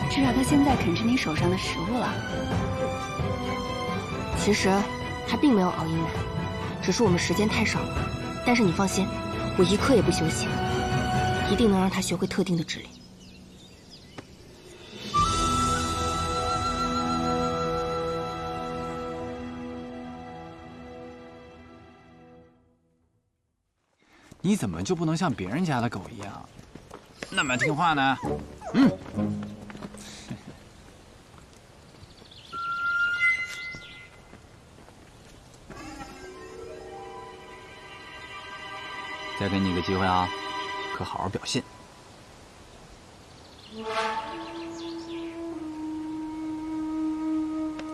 至少他现在肯吃你手上的食物了。其实他并没有熬夜难，只是我们时间太少了。但是你放心，我一刻也不休息，一定能让他学会特定的指令。你怎么就不能像别人家的狗一样，那么听话呢？嗯。再给你一个机会啊，可好好表现。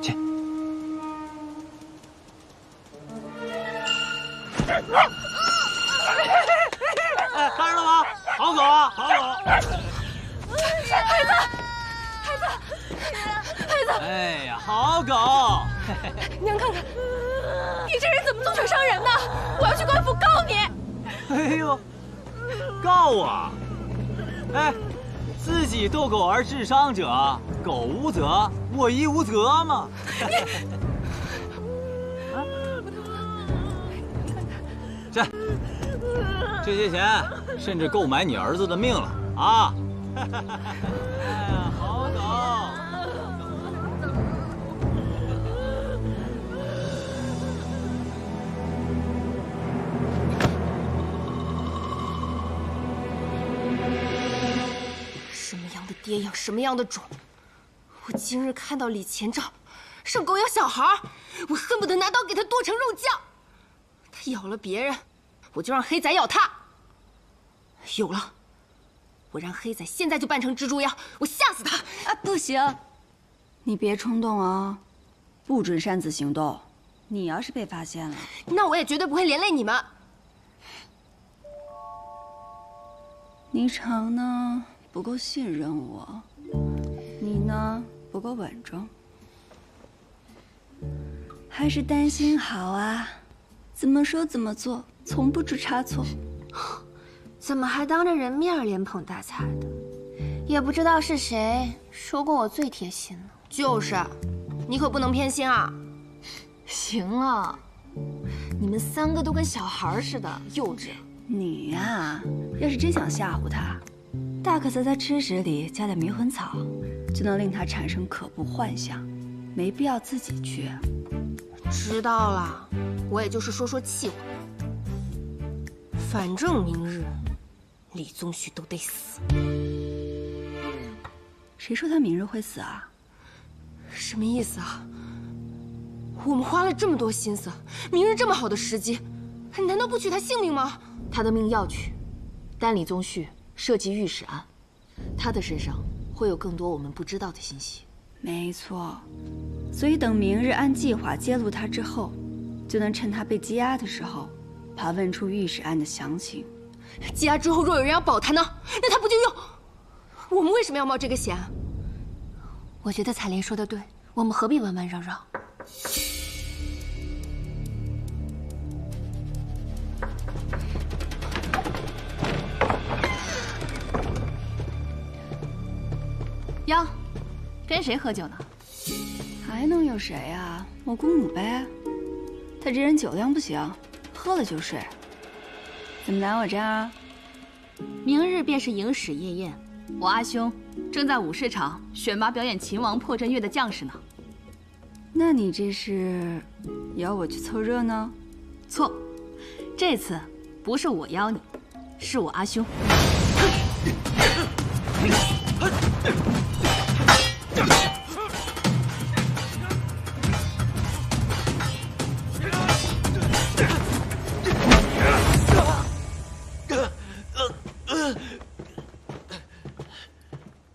去。哎，看着了吗？好狗啊，好狗！孩子！哎呀，好狗！娘看看，你这人怎么动手伤人呢？我要去官府告你！哎呦，告我！哎，自己斗狗而致伤者，狗无责，我亦无责嘛。这些钱甚至够买你儿子的命了啊！哎呀，好狗！什么样的爹养什么样的种。我今日看到李前兆上狗咬小孩，我恨不得拿刀给他剁成肉酱。他咬了别人，我就让黑仔咬他。有了，我让黑仔现在就扮成蜘蛛妖，我吓死他！啊，不行，你别冲动啊，不准擅自行动。你要是被发现了，那我也绝对不会连累你们。霓裳呢不够信任我，你呢不够稳重，还是担心好啊？怎么说怎么做，从不出差错。怎么还当着人面连捧带踩的？也不知道是谁说过我最贴心呢。就是，你可不能偏心啊！行了，你们三个都跟小孩似的，幼稚。你呀，要是真想吓唬他，大可在他吃食里加点迷魂草，就能令他产生可怖幻想，没必要自己去。知道了，我也就是说说气话。反正明日李宗旭都得死。谁说他明日会死啊？什么意思啊？我们花了这么多心思，明日这么好的时机，难道不取他性命吗？他的命要取，但李宗旭涉及御史案，他的身上会有更多我们不知道的信息。没错，所以等明日按计划揭露他之后，就能趁他被羁押的时候，把问出御史案的详情。羁押之后，若有人要保他呢，那他不就又……我们为什么要冒这个险？我觉得彩莲说的对，我们何必弯弯绕绕？哟，跟谁喝酒呢？还能有谁啊？我姑母呗。她这人酒量不行，喝了就睡。怎么来我这儿啊？明日便是迎史夜宴，我阿兄正在武士场选拔表演秦王破阵乐的将士呢。那你这是邀我去凑热闹？错，这次不是我邀你，是我阿兄。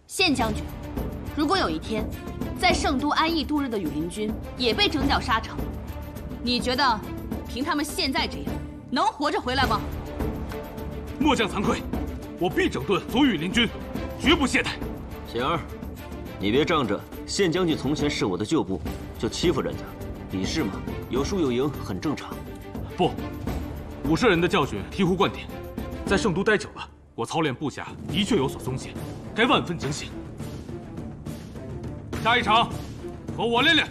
县将军，如果有一天，在圣都安逸度日的羽林军也被征调沙城，你觉得凭他们现在这样，能活着回来吗？末将惭愧，我必整顿所有羽林军，绝不懈怠。醒儿，你别仗着县将军从前是我的旧部就欺负人家，比试嘛，有输有赢很正常。不，武舍人的教训醍醐灌顶，在圣都待久了，我操练部下的确有所松懈，该万分警醒。下一场，和我练练。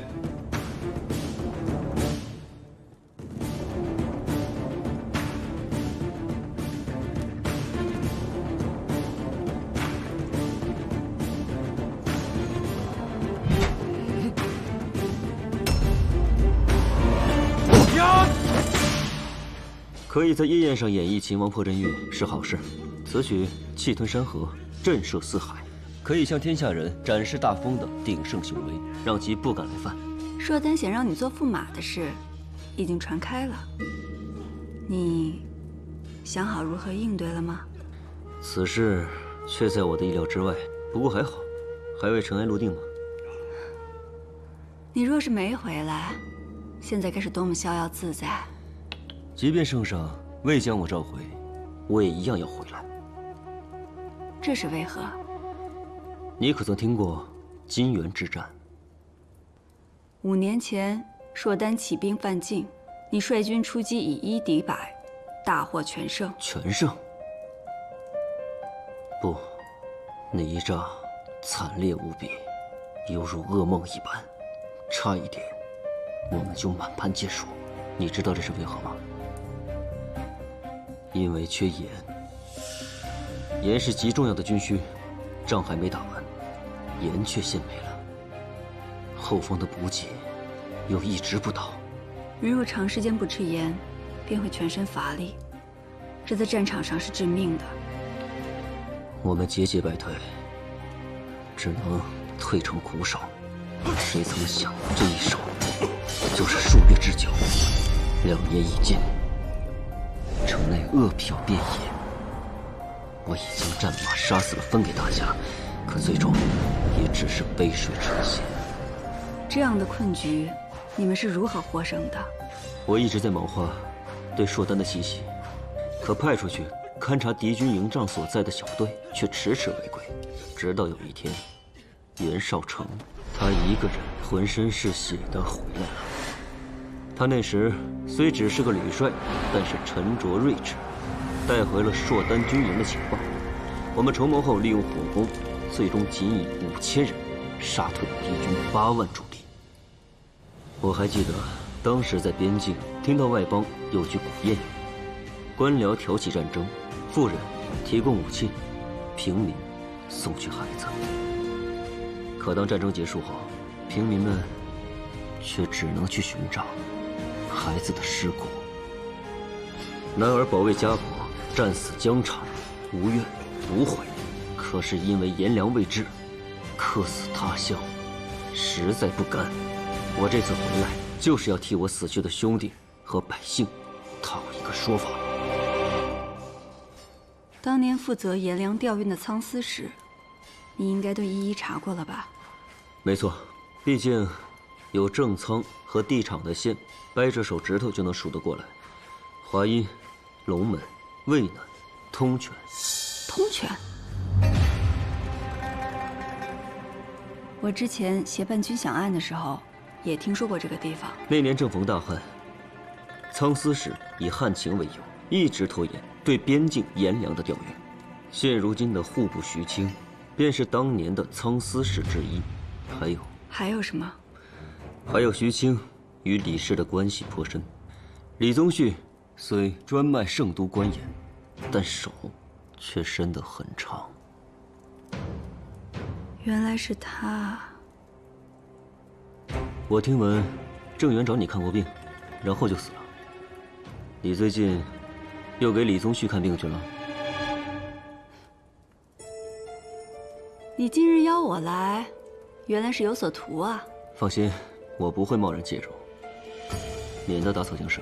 可以在夜宴上演绎秦王破阵乐是好事，此曲气吞山河，震慑四海，可以向天下人展示大风的鼎盛雄威，让其不敢来犯。硕丹想让你做驸马的事，已经传开了。你想好如何应对了吗？此事却在我的意料之外，不过还好，还未尘埃落定吗？你若是没回来，现在该是多么逍遥自在。即便圣上未将我召回，我也一样要回来。这是为何？你可曾听过金元之战？5年前，硕丹起兵犯境，你率军出击，以1敌100，大获全胜。全胜？不，那一仗惨烈无比，犹如噩梦一般，差一点我们就满盘皆输。你知道这是为何吗？因为缺盐。盐是极重要的军需，仗还没打完，盐却先没了。后方的补给又一直不到。人若长时间不吃盐，便会全身乏力，这在战场上是致命的。我们节节败退，只能退成苦手。谁曾想，这一守就是数月之久，2年已尽，城内恶殍遍野。我已经战马杀死了分给大家，可最终也只是杯水车薪。这样的困局，你们是如何获胜的？我一直在谋划对硕丹的奇袭，可派出去勘察敌军营帐所在的小队却迟迟未归。直到有一天，袁绍成他一个人浑身是血的回来了。他那时虽只是个旅帅，但是沉着睿智，带回了硕丹军营的情报。我们筹谋后，利用火攻，最终仅以5000人杀退敌军8万驻地。我还记得当时在边境听到外邦有句古谚语：官僚挑起战争，富人提供武器，平民送去孩子。可当战争结束后，平民们却只能去寻找孩子的尸骨。男儿保卫家国，战死疆场，无怨无悔。可是因为颜良未至，客死他乡，实在不甘。我这次回来，就是要替我死去的兄弟和百姓讨一个说法。当年负责颜良调运的苍司使，你应该都一一查过了吧？没错，毕竟有正仓和地场的县，掰着手指头就能数得过来。华阴、龙门、渭南、通泉。通泉。我之前协办军饷案的时候，也听说过这个地方。那年正逢大旱，苍司使以旱情为由，一直拖延对边境颜良的调运。现如今的户部徐清，便是当年的苍司使之一。还有什么？还有徐清与李氏的关系颇深。李宗旭虽专卖圣都官盐，但手却伸得很长。原来是他。我听闻郑元找你看过病，然后就死了。你最近又给李宗旭看病去了？你今日邀我来，原来是有所图啊。放心，我不会贸然介入，免得打草惊蛇。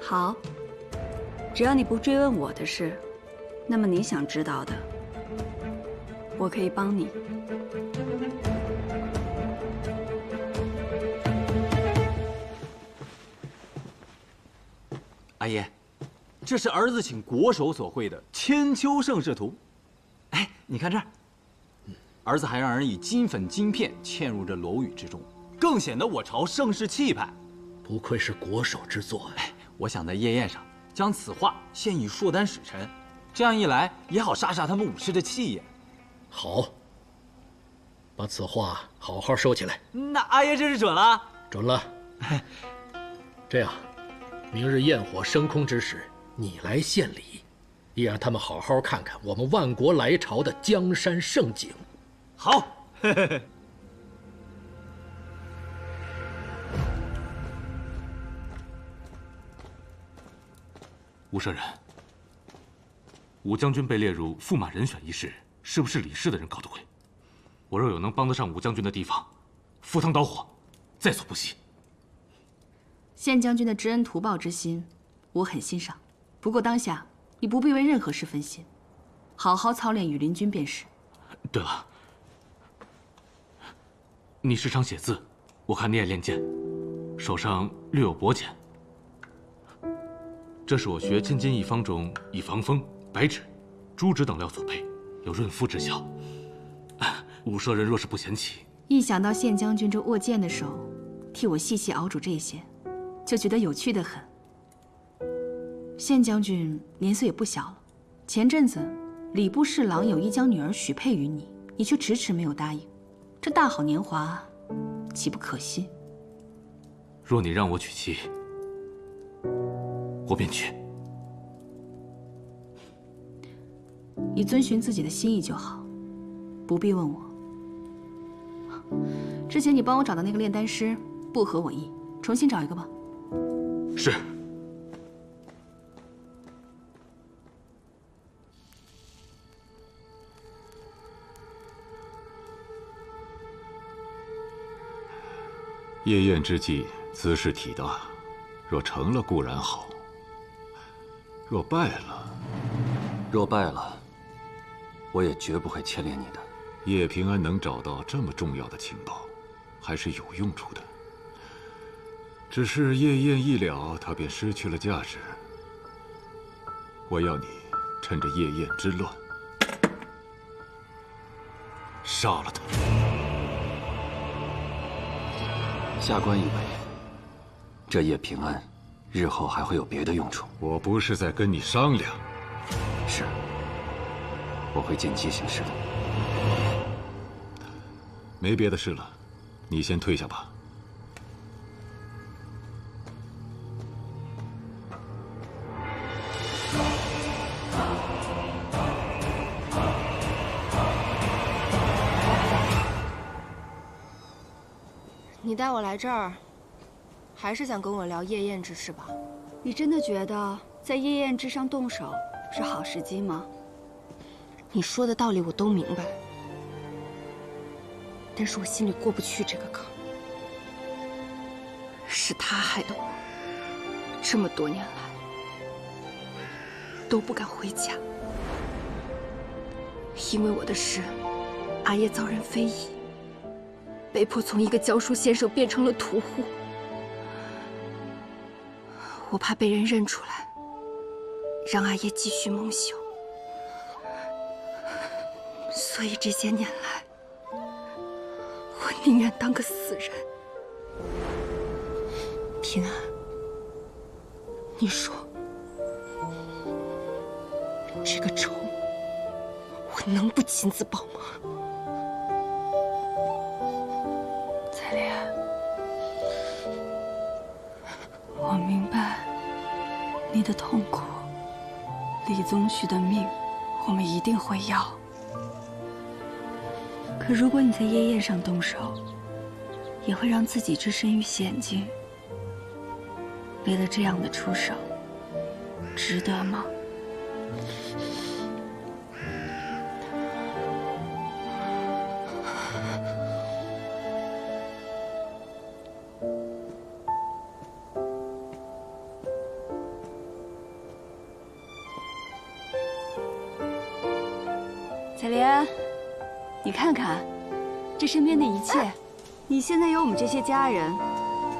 好，只要你不追问我的事，那么你想知道的，我可以帮你。阿爷，这是儿子请国手所绘的《千秋盛世图》。哎，你看这儿，儿子还让人以金粉金片嵌入这楼宇之中，更显得我朝盛世气派。不愧是国手之作。哎，我想在夜宴上将此画献与硕丹使臣，这样一来也好杀杀他们武士的气焰。好，把此画好好收起来。那阿爷这是准了？准了。这样，明日焰火升空之时，你来献礼，也让他们好好看看我们万国来朝的江山盛景。好。吴舍人，武将军被列入驸马人选一事，是不是李氏的人搞的鬼？我若有能帮得上武将军的地方，赴汤蹈火，在所不惜。县将军的知恩图报之心，我很欣赏。不过当下你不必为任何事分心，好好操练羽林军便是。对了，你时常写字，我看你也练剑，手上略有薄茧。这是我学千金一方中以防风、白芷、朱脂等料所配，有润肤之效。武舍人若是不嫌弃，一想到县将军这握剑的手，替我细细熬煮这些，就觉得有趣得很。县将军年岁也不小了，前阵子礼部侍郎有意将女儿许配于你，你却迟迟没有答应，这大好年华，岂不可惜？若你让我娶妻，我便娶。你遵循自己的心意就好，不必问我。之前你帮我找的那个炼丹师不合我意，重新找一个吧。是。夜宴之际，兹事体大，若成了固然好，若败了，我也绝不会牵连你的。叶平安能找到这么重要的情报，还是有用处的。只是夜宴一了，他便失去了价值。我要你趁着夜宴之乱，杀了他。下官以为，这叶平安日后还会有别的用处。我不是在跟你商量。是，我会见机行事的。没别的事了，你先退下吧。你带我来这儿，还是想跟我聊夜宴之事吧？你真的觉得在叶燕之上动手是好时机吗？你说的道理我都明白，但是我心里过不去这个坎。是他害得我这么多年来都不敢回家，因为我的事，阿叶遭人非议，被迫从一个教书先生变成了屠户。我怕被人认出来，让阿叶继续蒙羞，所以这些年来，我宁愿当个死人。平安，你说这个仇我能不亲自报吗？彩莲，我明白你的痛苦。李宗旭的命，我们一定会要。可如果你在叶燕上动手，也会让自己置身于险境。为了这样的出手，值得吗？彩莲，你看看，这身边的一切，你现在有我们这些家人，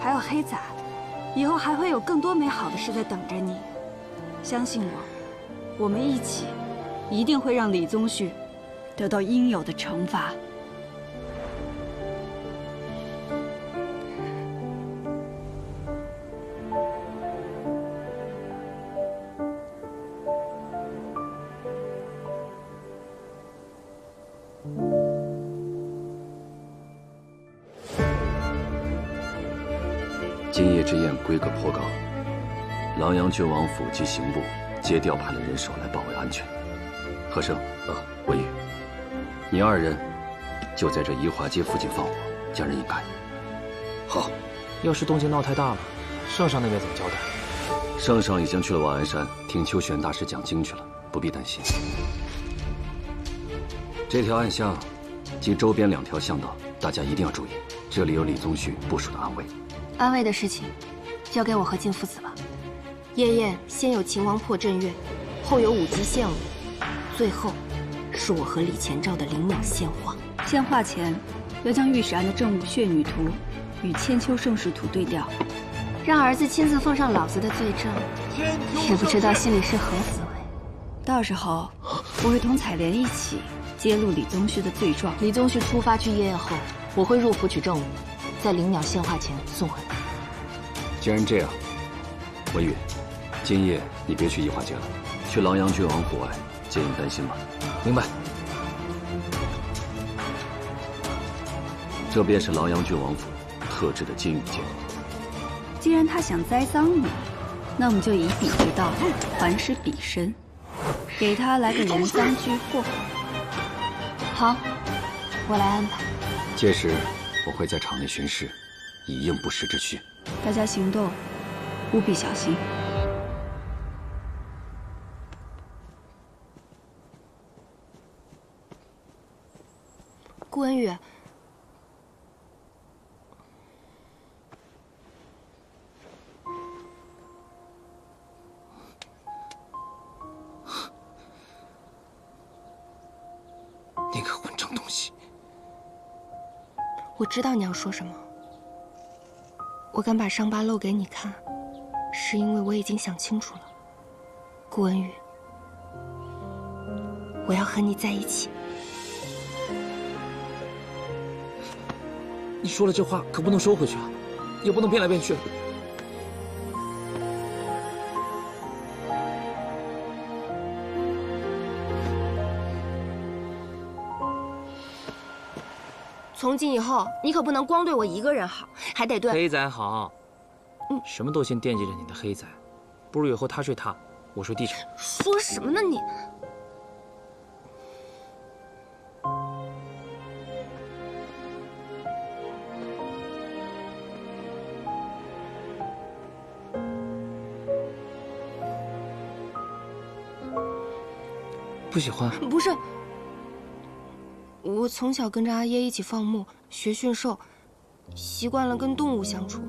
还有黑仔。以后还会有更多美好的事在等着你，相信我，我们一起，一定会让李宗旭得到应有的惩罚。今夜之宴规格颇高，琅琊郡王府及刑部皆调派了人手来保卫安全。和生，文宇，你二人就在这宜华街附近放火，将人引开。好。要是动静闹太大了，圣上那边怎么交代？圣上已经去了瓦安山听秋玄大师讲经去了，不必担心。这条暗巷及周边2条巷道，大家一定要注意，这里有李宗旭部署的暗卫。安慰的事情，交给我和靖父子吧。夜宴先有秦王破阵乐，后有舞姬献舞，最后是我和李前兆的灵鸟献化。献化前，要将御史案的正午血女图与千秋盛世图对调，让儿子亲自奉上老子的罪证，也不知道心里是何滋味。到时候，我会同彩莲一起揭露李宗旭的罪状。李宗旭出发去夜宴后，我会入府取正午。在灵鸟献化前送回来。既然这样，文宇，今夜你别去宜华街了，去琅琊郡王府外接应丹心吧。明白。这便是琅琊郡王府特制的金羽剑。既然他想栽赃你，那我们就以彼为道，还施彼身，给他来个人赃俱获。好，我来安排。届时我会在场内巡视，以应不时之需。大家行动务必小心。顾文宇，你个混账东西！我知道你要说什么。我敢把伤疤露给你看，是因为我已经想清楚了。顾文宇，我要和你在一起。你说了这话可不能收回去啊，也不能变来变去。从今以后，你可不能光对我一个人好，还得对黑仔好。什么都先惦记着你的黑仔，不如以后他睡他，我睡地产。说什么呢你？不喜欢？不是，我从小跟着阿耶一起放牧、学驯兽，习惯了跟动物相处。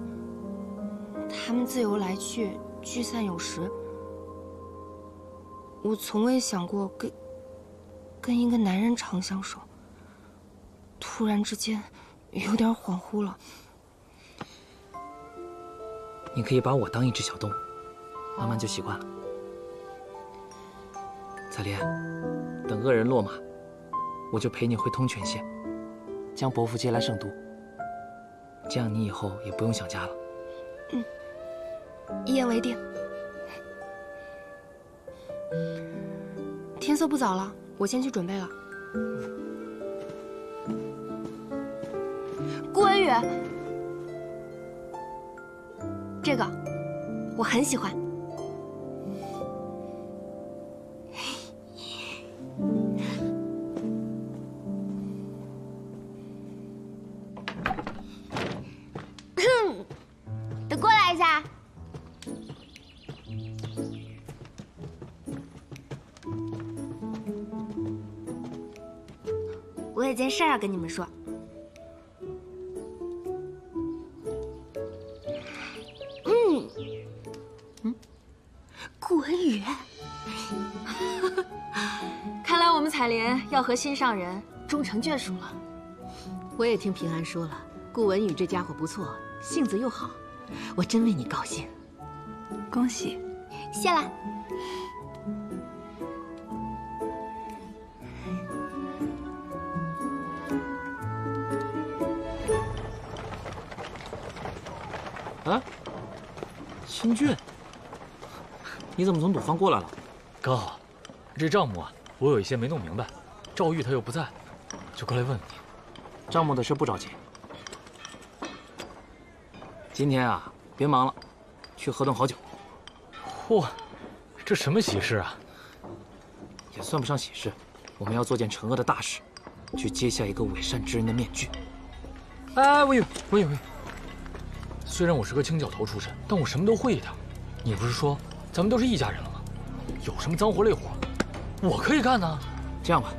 它们自由来去，聚散有时。我从未想过跟一个男人长相守。突然之间，有点恍惚了。你可以把我当一只小动物，慢慢就习惯了。彩莲，等恶人落马，我就陪你回通泉县，将伯父接来圣都。这样你以后也不用想家了。嗯，一言为定。天色不早了，我先去准备了。顾文宇，这个我很喜欢。等过来一下。我有件事儿要跟你们说。顾文宇，看来我们彩莲要和心上人终成眷属了。我也听平安说了，顾文宇这家伙不错，性子又好，我真为你高兴。恭喜，谢了。啊，新俊，你怎么从赌坊过来了？哥，这账目啊，我有一些没弄明白，赵玉他又不在，就过来问问你。账目的事不着急，今天啊，别忙了，去喝顿好酒。嚯，这什么喜事啊？也算不上喜事，我们要做件惩恶的大事，去揭下一个伪善之人的面具。哎，我以为，虽然我是个清教头出身，但我什么都会一点。你不是说咱们都是一家人了吗？有什么脏活累活，我可以干呢。这样吧，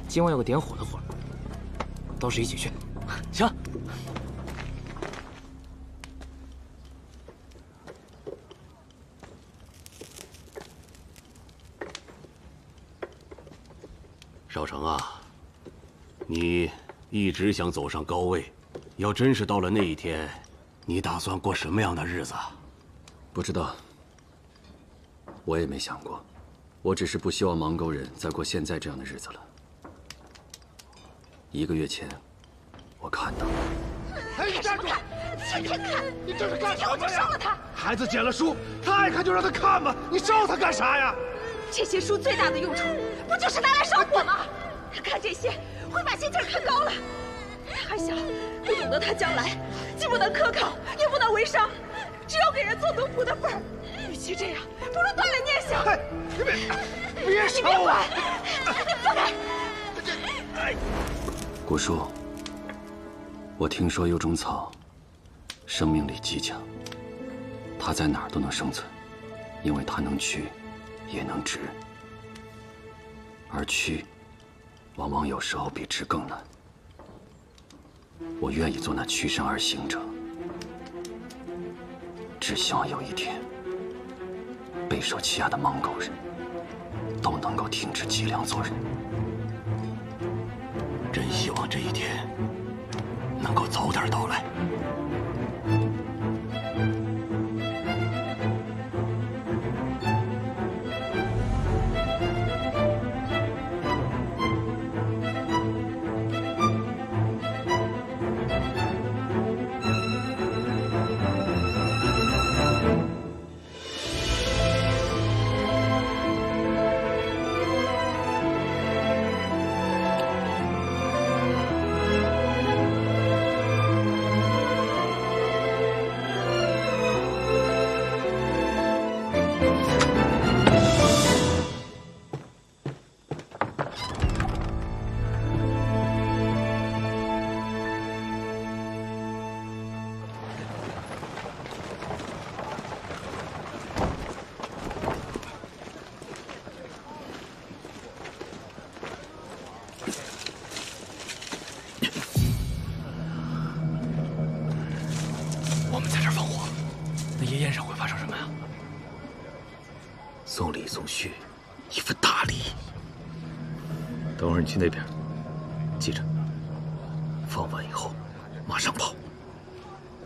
今晚有个点火的活，倒是一起去。行。少成啊，你一直想走上高位，要真是到了那一天，你打算过什么样的日子？不知道，我也没想过，我只是不希望芒沟人再过现在这样的日子了。1个月前，我看到了。哎，你站住！天天看，你这是干什么呀？我就烧了他！孩子捡了书，他爱看就让他看吧，你烧他干啥呀？这些书最大的用处，不就是拿来烧火吗？看这些会把心气儿看高了。他还小，不懂得他将来既不能科考，也不能为商，只有给人做奴仆的份儿。与其这样，不如断了念想。哎，别烧啊！你放开！古叔，我听说有种草，生命力极强，它在哪儿都能生存，因为它能屈，也能直，而屈，往往有时候比直更难。我愿意做那屈身而行者，只希望有一天，备受欺压的芒沟人都能够停止脊梁做人。真希望这一天能够早点到来。送礼送序，一份大礼。等会儿你去那边，记着，放完以后马上跑。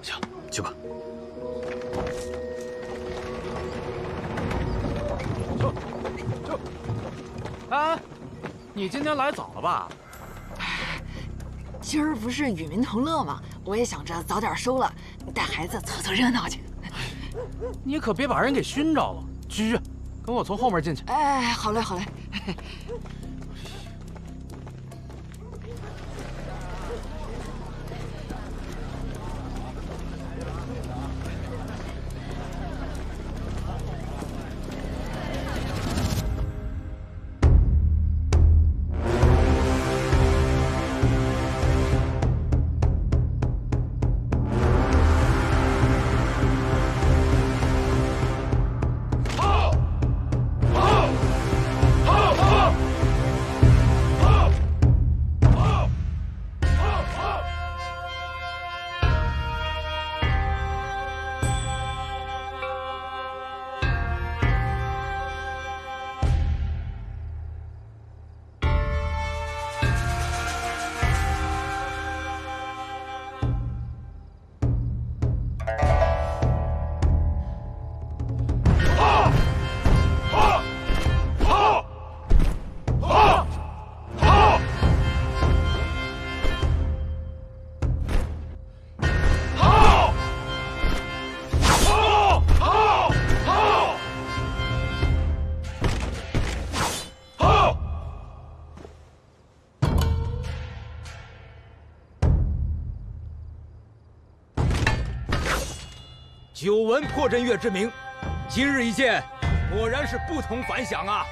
行，去吧。哎，你今天来早了吧？今儿不是与民同乐吗？我也想着早点收了，带孩子凑凑热闹去。你可别把人给熏着了。去，跟我从后面进去。哎，好嘞，好嘞。久闻破阵乐之名，今日一见，果然是不同凡响啊！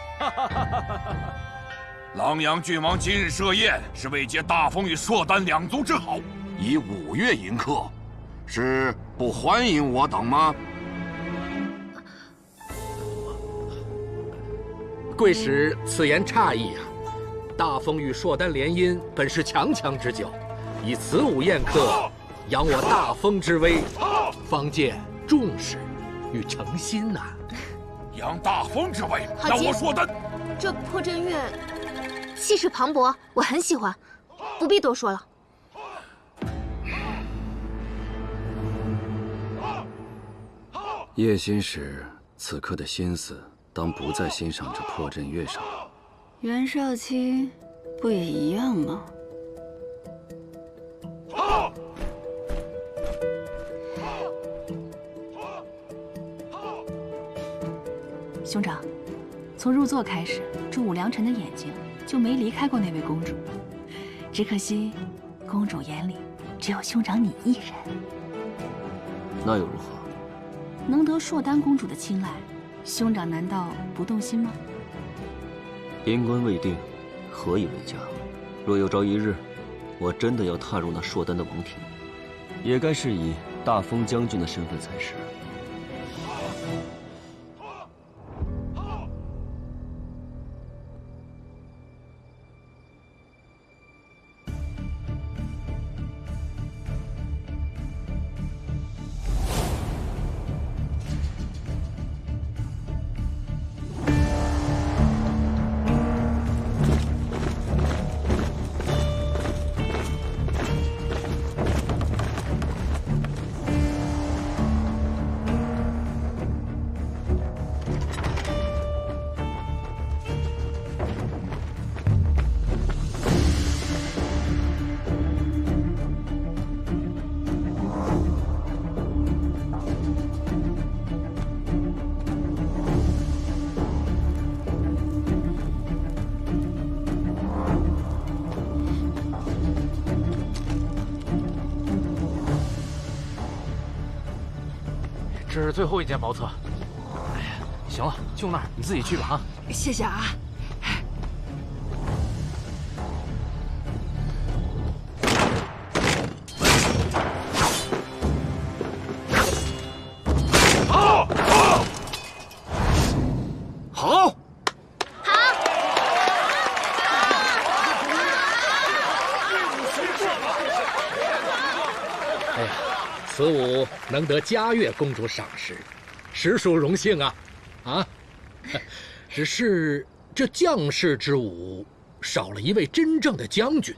琅琊郡王今日设宴，是为接大风与硕丹两族之好，以5月迎客，是不欢迎我等吗？贵使此言差矣啊！大风与硕丹联姻本是强强之交，以此午宴客，扬我大风之威，方见重视与诚心呐。扬大风之威，好那我硕丹，这破阵乐气势磅礴，我很喜欢，不必多说了。叶心使此刻的心思，当不在欣赏这破阵乐上了。袁少卿，不也一样吗？兄长，从入座开始，这武良辰的眼睛就没离开过那位公主。只可惜，公主眼里只有兄长你一人。那又如何？能得硕丹公主的青睐，兄长难道不动心吗？边关未定，何以为家？若有朝一日，我真的要踏入那硕丹的王庭，也该是以大风将军的身份才是。这是最后一间茅厕。哎呀，行了，就那儿，你自己去吧啊。谢谢啊。好，哎呀，此舞能得嘉月公主赏识，实属荣幸啊！啊，只是这将士之伍少了一位真正的将军，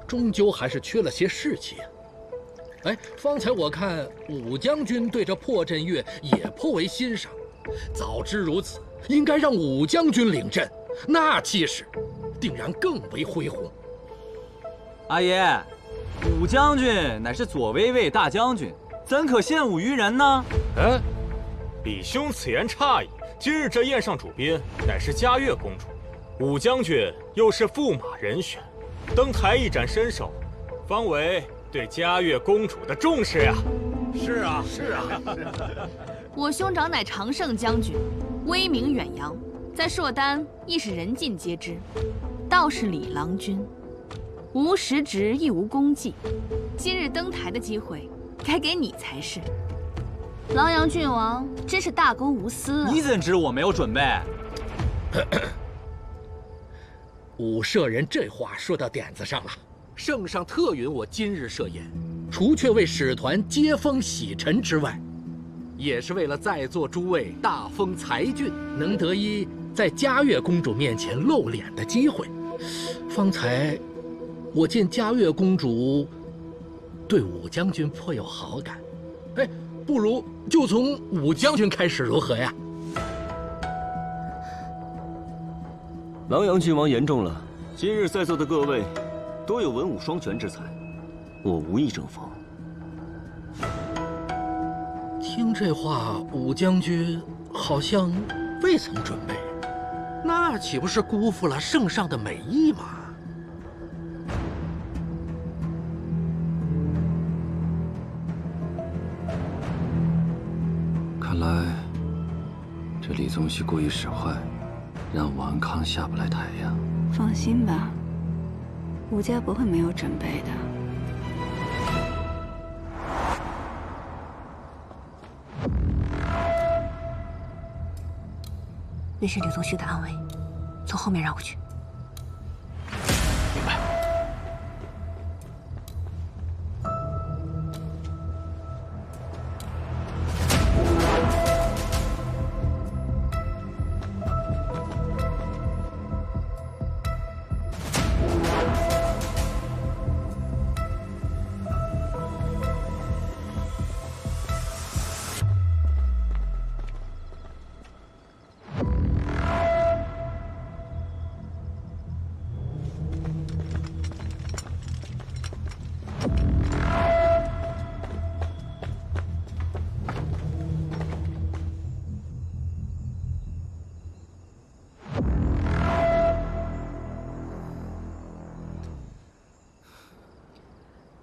终究还是缺了些士气啊。哎，方才我看武将军对这破阵乐也颇为欣赏，早知如此，应该让武将军领阵，那气势定然更为恢宏。阿爷，武将军乃是左威卫大将军，怎可献武于人呢？哎，李兄此言差矣。今日这宴上主宾乃是嘉悦公主，武将军又是驸马人选，登台一展身手，方为对嘉悦公主的重视呀。是啊，是啊。我兄长乃常胜将军，威名远扬，在朔丹亦是人尽皆知。倒是李郎君，无实职亦无功绩，今日登台的机会该给你才是。狼阳郡王真是大公无私啊！你怎知我没有准备？武舍人这话说到点子上了。圣上特允我今日设宴，除却为使团接风洗尘之外，也是为了在座诸位大封才俊，能得一在嘉悦公主面前露脸的机会。方才我见嘉悦公主对武将军颇有好感，哎，不如就从武将军开始如何呀？狼阳郡王言重了，今日在座的各位多有文武双全之才，我无意争锋。听这话，武将军好像未曾准备，那岂不是辜负了圣上的美意吗？看来这李宗熙故意使坏，让王康下不来台呀。放心吧，武家不会没有准备的。那是李宗旭的安危，从后面绕过去。明白。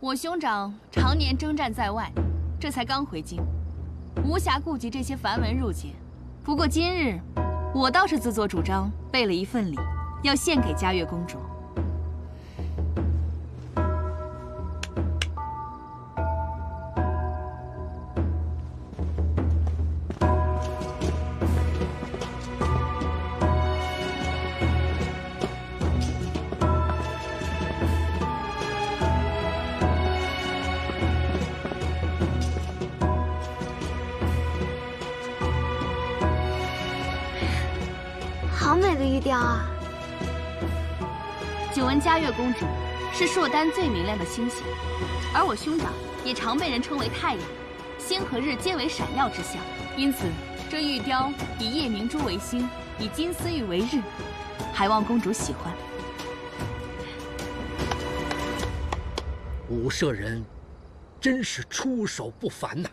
我兄长常年征战在外，这才刚回京，无暇顾及这些繁文缛节。不过今日，我倒是自作主张备了一份礼，要献给嘉悦公主。好美的玉雕啊！久闻嘉悦公主是朔丹最明亮的星星，而我兄长也常被人称为太阳，星和日皆为闪耀之象，因此这玉雕以夜明珠为星，以金丝玉为日，还望公主喜欢。武舍人真是出手不凡呐，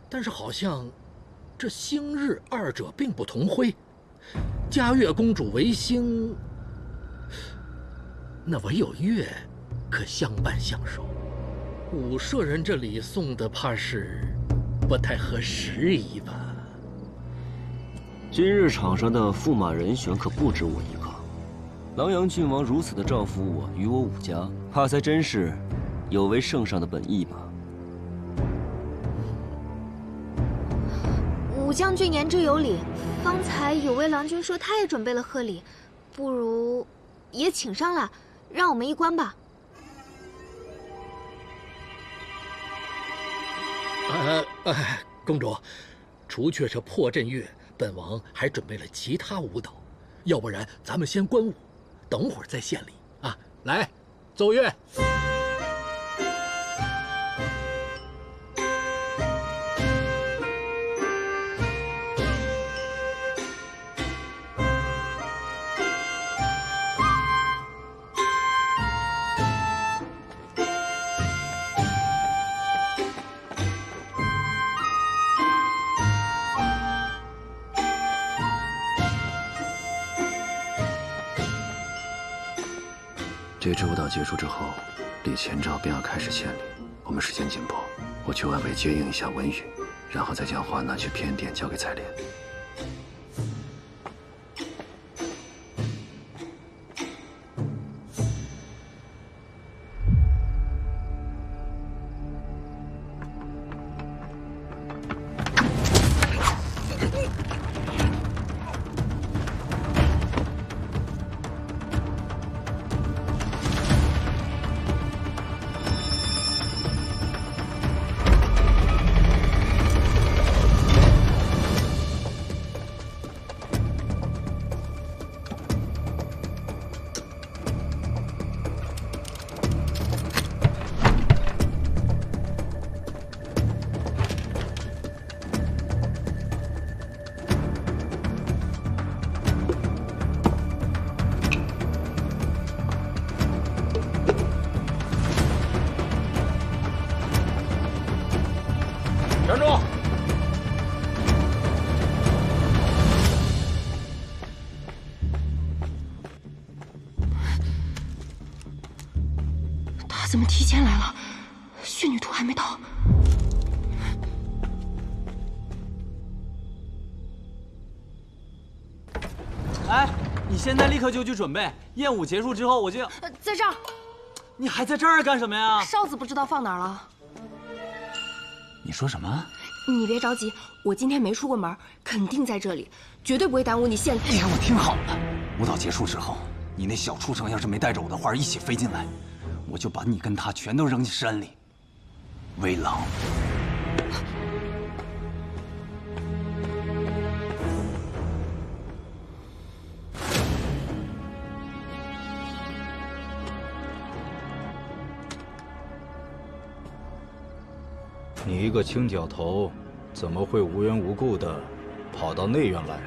但是好像这星日二者并不同辉。嘉悦公主为星，那唯有月可相伴相守。武舍人这里送的怕是不太合时宜吧？今日场上的驸马人选可不止我一个。狼阳郡王如此的照拂我与我武家，怕才真是有违圣上的本意吧？武将军言之有理，方才有位郎君说他也准备了贺礼，不如也请上来，让我们一观吧。公主，除却这破阵乐，本王还准备了其他舞蹈，要不然咱们先观舞，等会儿再献礼啊！来，奏乐。这支舞蹈结束之后，李前兆便要开始献礼。我们时间紧迫，我去外围接应一下文宇，然后再将花拿去偏殿交给采莲。站住！他怎么提前来了？血女图还没到。哎，你现在立刻就去准备，宴舞结束之后我就要。在这儿。你还在这儿干什么呀？哨子不知道放哪儿了。你说什么？你别着急，我今天没出过门，肯定在这里，绝对不会耽误你献礼。你给我听好了，舞蹈结束之后，你那小畜生要是没带着我的花一起飞进来，我就把你跟他全都扔进山里。威狼。你一个青角头，怎么会无缘无故的跑到内院来？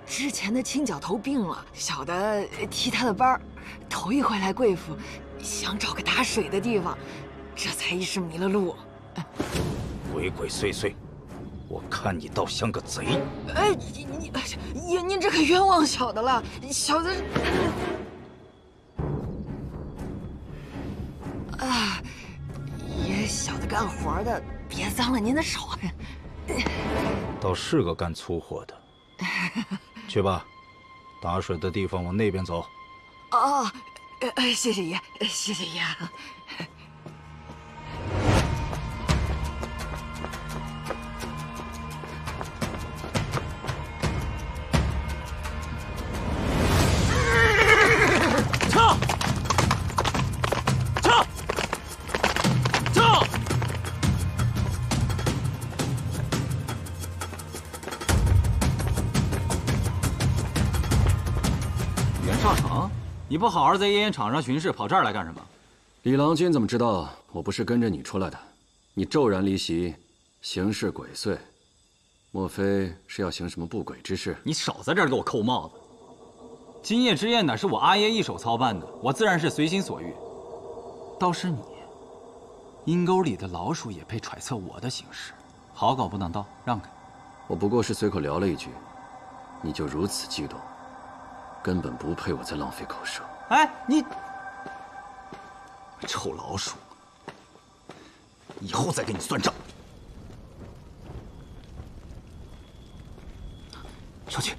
之前的青角头病了，小的替他的班，头一回来贵府，想找个打水的地方，这才一时迷了路。鬼鬼祟祟，我看你倒像个贼。哎，您这可冤枉小的了，小的啊，也小的干活的，别脏了您的手。倒是个干粗活的。去吧，打水的地方往那边走。哦，谢谢爷，谢谢爷。撤！撤！撤！袁绍成，你不好好在夜宴场上巡视，跑这儿来干什么？李郎君怎么知道我不是跟着你出来的？你骤然离席，行事鬼祟，莫非是要行什么不轨之事？你少在这儿给我扣帽子！今夜之宴乃是我阿爷一手操办的，我自然是随心所欲。倒是你，阴沟里的老鼠也配揣测我的行事，好狗不挡道，让开！我不过是随口聊了一句，你就如此激动，根本不配我再浪费口舌。哎，你臭老鼠，以后再跟你算账。小姐。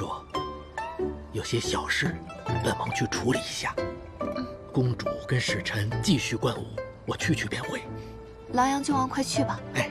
主，有些小事，本王去处理一下。公主跟使臣继续观舞，我去便回。狼阳郡王，快去吧。哎。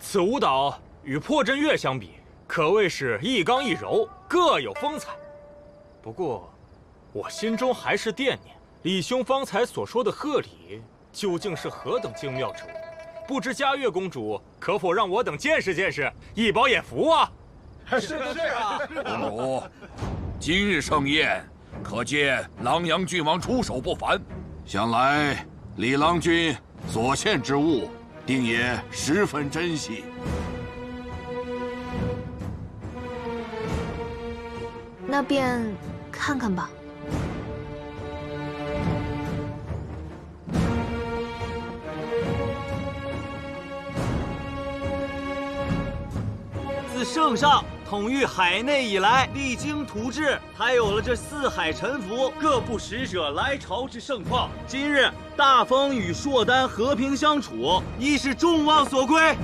此舞蹈与破阵乐相比，可谓是一刚一柔，各有风采。不过，我心中还是惦念李兄方才所说的贺礼究竟是何等精妙之物，不知嘉悦公主可否让我等见识见识，一饱眼福啊！是啊，公主，今日盛宴，可见狼阳郡王出手不凡，想来李郎君所献之物，定也十分珍惜。那便看看吧。自圣上统御海内以来，励精图治，才有了这四海臣服、各部使者来朝之盛况。今日大风与硕丹和平相处，亦是众望所归。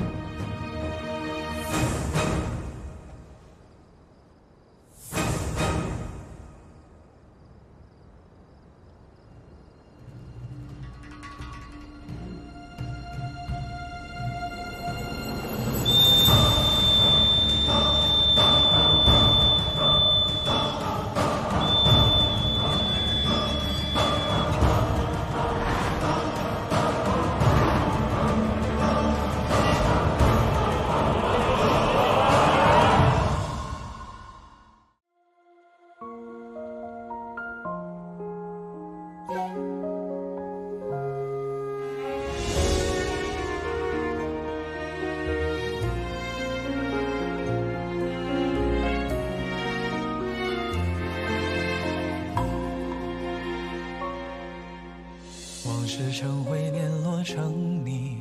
世成灰联络成泥，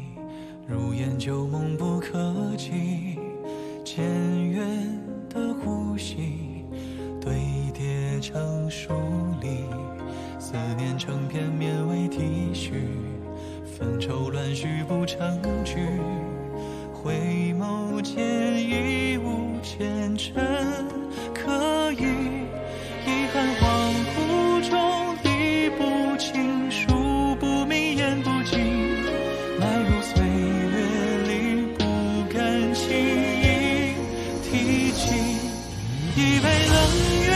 如烟旧梦不可及。渐远的呼吸堆叠成疏离，思念成片绵为体恤，纷愁乱絮不成句。回眸间已无前尘可以，遗憾恍惚中理不清，数不明言不尽，埋入岁月里不敢轻易提起。一杯冷月